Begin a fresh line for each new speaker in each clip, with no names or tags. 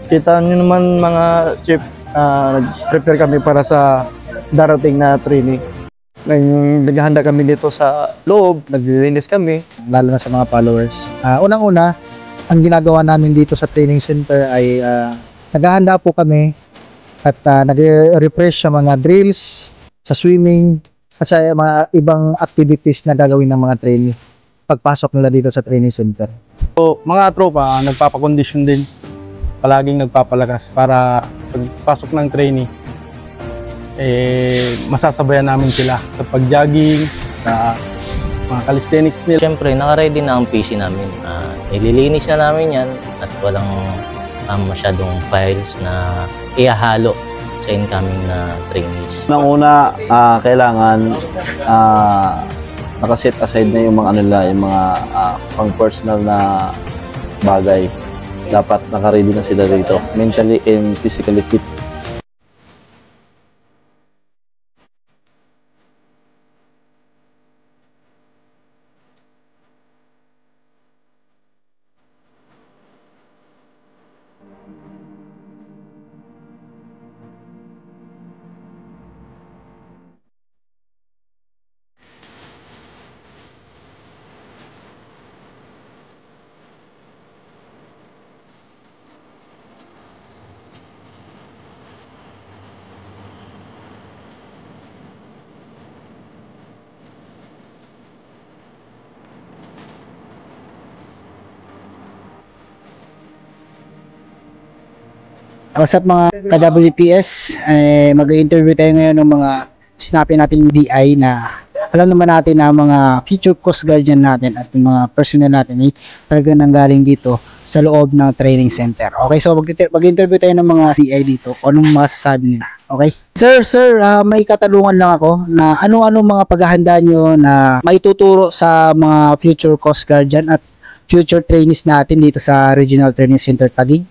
Kita nyo naman mga chief, nag-prepare kami para sa darating na training. Naghahanda kami dito sa loob, naglilinis kami.
Lalo na sa mga followers. Unang-una, ang ginagawa namin dito sa training center ay naghahanda po kami at nag-refresh sa mga drills, sa swimming, at sa mga ibang activities na gagawin ng mga trainee pagpasok nila dito sa training center.
So, mga tropa, nagpapakondisyon din. Palaging nagpapalakas para pagpasok ng trainee, masasabayan namin sila sa pag-jogging, sa mga calisthenics nila.
Siyempre, naka-ready na ang PC namin. Nililinis na namin yan at walang masyadong files na ihahalo sa incoming na trainees.
Una, kailangan nakaset aside na yung mga yung mga pang-personal na bagay. Dapat naka-ready na sila rito, mentally and physically fit.
What's up mga ka-WPS, mag-interview tayo ngayon ng mga sinapin natin DI na alam naman natin na mga future coast guardian natin at yung mga personnel natin ay talaga nanggaling dito sa loob ng training center. Okay, so mag-interview tayo ng mga CI dito o anong masasabi nila. Okay? Sir, may katanungan lang ako na ano-ano mga paghahanda nyo na maituturo sa mga future coast guardian at future trainees natin dito sa Regional Training Center Taguig.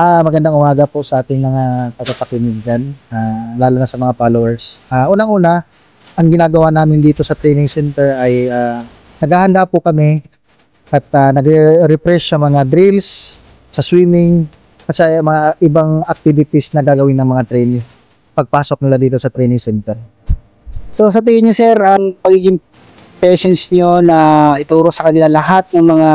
Magandang umaga po sa ating mga tagapakinig dyan, lalo na sa mga followers. Unang-una, ang ginagawa namin dito sa training center ay naghahanda po kami at nag-refresh sa mga drills, sa swimming, at sa mga ibang activities na gagawin ng mga trainee pagpasok nila dito sa training center.
So sa tingin nyo sir, ang pagiging patience nyo na ituro sa kanila lahat ng mga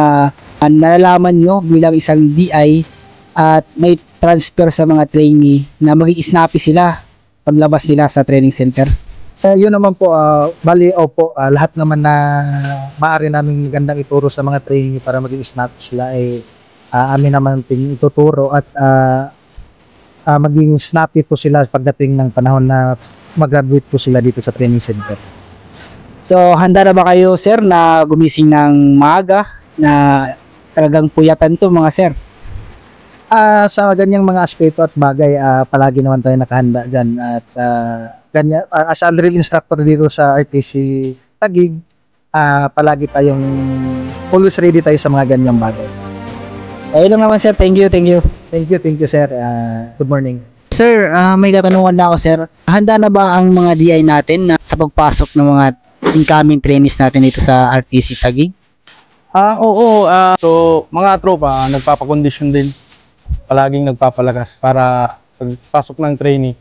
nalalaman nyo bilang isang DI at may transfer sa mga trainee na maging snappy sila paglabas nila sa training center?
Yun naman po, opo, lahat naman na maaari namin gandang ituro sa mga trainee para maging snappy sila ay amin naman ituturo at maging snappy po sila pagdating ng panahon na mag-graduate po sila dito sa training center.
So handa na ba kayo sir na gumising ng maaga na talagang puyatan to mga sir?
Sa ganyang mga aspeto at bagay, palagi naman tayo nakahanda dyan at ganyan, as a drill instructor dito sa RTC Taguig, palagi tayong always ready tayo sa mga ganyang bagay.
Ayun lang naman sir, thank you
sir. Good morning.
Sir, may katanungan na ako sir. Handa na ba ang mga DI natin na sa pagpasok ng mga incoming trainees natin dito sa RTC Taguig?
Oo. So, mga tropa, nagpapakondisyon din. Palaging nagpapalakas para pagpasok ng trainee,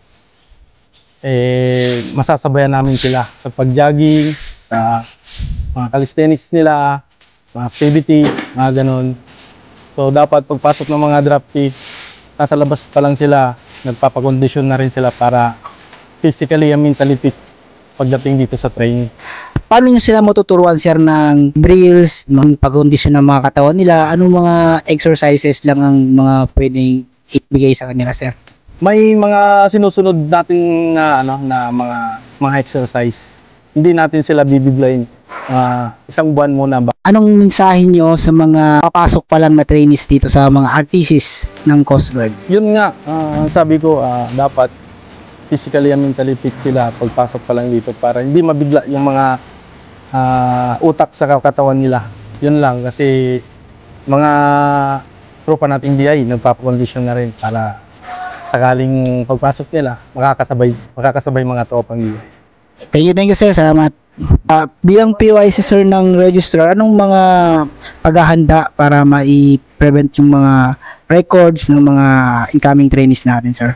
masasabayan namin sila sa pag-jogging, sa mga calisthenics nila, mga activity, mga ganun. So, dapat pagpasok ng mga draftee, nasa labas pa lang sila, nagpapakondisyon na rin sila para physically and mentally fit pagdating dito sa training.
Paano nyo sila matuturuan sir ng drills, ng pag-kondisyon ng mga katawan nila? Anong mga exercises lang ang mga pwedeng ibigay sa kanila sir?
May mga sinusunod natin na mga exercise. Hindi natin sila bibiglayin. Isang buwan muna ba.
Anong mensahe nyo sa mga papasok pa lang na trainees dito sa mga RTCs ng Coast Guard?
Yun nga, sabi ko, dapat physically and mentally fit sila pagpasok pa lang dito para hindi mabigla yung mga utak sa katawan nila. Yun lang, kasi mga tropa nating DI nagpapakondisyon na rin para sakaling pagpasok nila makakasabay mga tropang DI.
Thank you sir, salamat. Bilang PYC sir ng registrar, anong mga paghahanda para mai-prevent yung mga records ng mga incoming trainees natin, sir?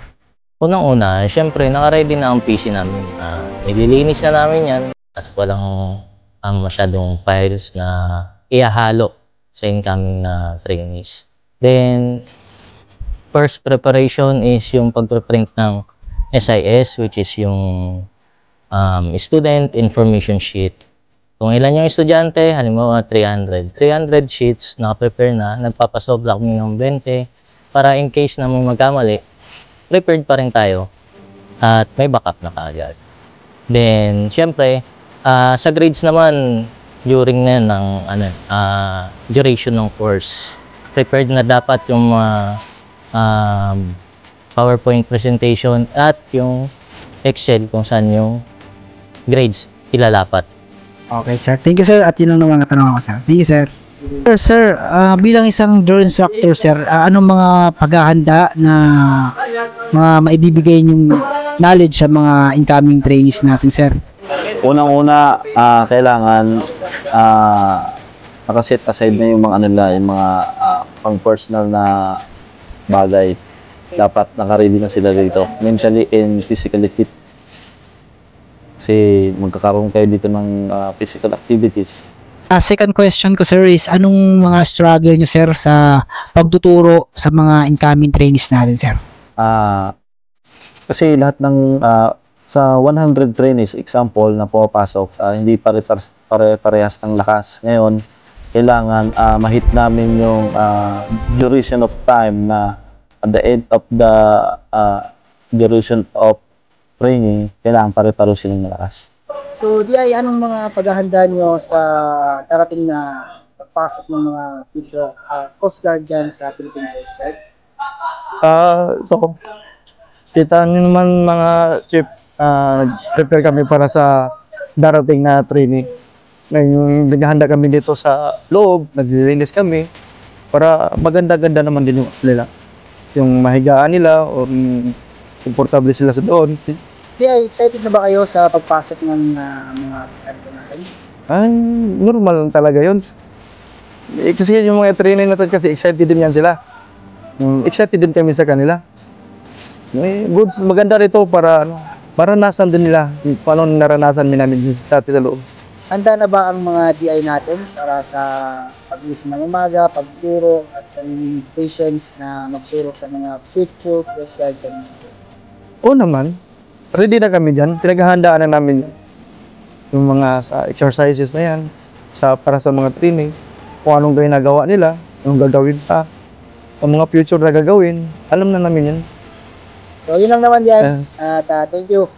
Unang-una, syempre, naka-ready na ang PC namin. Nililinis na namin yan at walang masyadong files na ihahalo sa incoming na trainees. Then, first preparation is yung pagpreprint ng SIS, which is yung student information sheet. Kung ilan yung estudyante, halimbawa 300 sheets, naka-prepare na, nagpapasobra kami ng 20 para in case na may magkamali, prepared pa rin tayo at may backup na kaagad. Then, syempre, sa grades naman, during na ng duration ng course, prepared na dapat yung PowerPoint presentation at yung Excel kung saan yung grades ilalapat.
Okay, sir. Thank you, sir. At yun lang naman ang tanong ko, sir. Thank you, sir. Sir, bilang isang drill instructor, sir, anong mga paghahanda na mga maibibigay yung knowledge sa mga incoming trainees natin, sir?
Unang-una, kailangan nakaset aside na yung mga nila, yung mga pang-personal na bagay. Dapat naka-ready na sila dito, mentally and physically fit. Kasi magkakaroon kayo dito ng physical activities.
Second question ko, sir, is anong mga struggle nyo, sir, sa pagtuturo sa mga incoming trainees natin, sir?
Kasi lahat ng sa 100 trainees, example, na pumapasok, hindi pare-parehas ng lakas. Ngayon, kailangan ma-hit namin yung duration of time na at the end of the duration of training, kailangan pare-pareho silang lakas.
So, DI, anong mga paghahanda nyo sa darating na pagpasok ng mga future Coast Guard dyan sa Philippine Coast Guard?
So, kita nyo naman mga chief, nag-prepare kami para sa darating na training. Ngayon, naghahanda kami dito sa loob, naglilinis kami para maganda-ganda naman din yung nila. Yung mahigaan nila o komportable sila sa doon.
DI, excited na ba kayo sa pagpasok ng mga ano natin?
Normal lang talaga yun. Kasi yung mga trainer natin kasi excited din yan sila. Excited din kami sa kanila. Good, maganda rito para maranasan din nila kung anong naranasan namin dati sa loob.
Handa na ba ang mga DI natin para sa pag-gising ng umaga, pagturo at ang patience na magturo sa mga future Coast Guard community?
Oo naman. Ready na kami dyan. Pinaghahandaan na namin yung mga sa exercises na yan para sa mga training. Kung anong ginagawa nila, anong gagawin pa. Ang mga future na gagawin, alam na namin yan.
So, yun lang naman yan. At thank you.